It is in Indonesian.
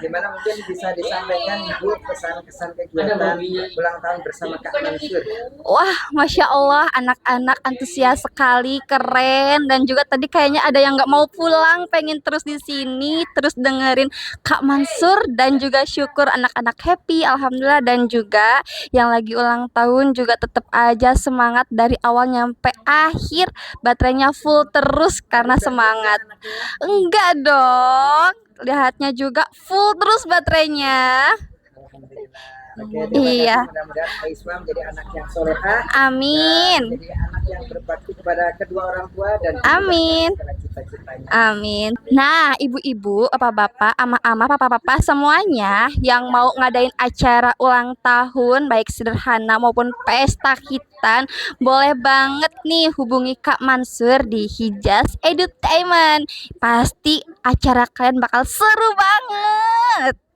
Gimana mungkin bisa disampaikan Ibu kesan-kesan kegiatan ulang tahun bersama Kak Mansur? Wah, Masya Allah, anak-anak antusias sekali, keren. Dan juga tadi kayaknya ada yang nggak mau pulang, pengen terus di sini, terus dengerin Kak Mansur. Dan juga syukur anak-anak happy, Alhamdulillah. Dan juga yang lagi ulang tahun juga tetap aja semangat dari awal nyampe akhir. Baterainya full terus karena Udah full ya semangat. anaknya? Enggak dong, lihatnya juga full terus baterainya. Alhamdulillah. Oke, terima Iya, kasih. Mudah-mudahan Aisma menjadi anak yang solehah dan amin. menjadi anak yang berbakti kepada kedua orang tua dan dimudahkan Amin. segala cita-citanya. Amin. Nah, ibu-ibu, bapak-bapak, ama-ama, papa-papa, semuanya yang mau ngadain acara ulang tahun, baik sederhana maupun pesta hitan, boleh banget nih hubungi Kak Mansur di Hijaz Edutainment. Pasti acara kalian bakal seru banget.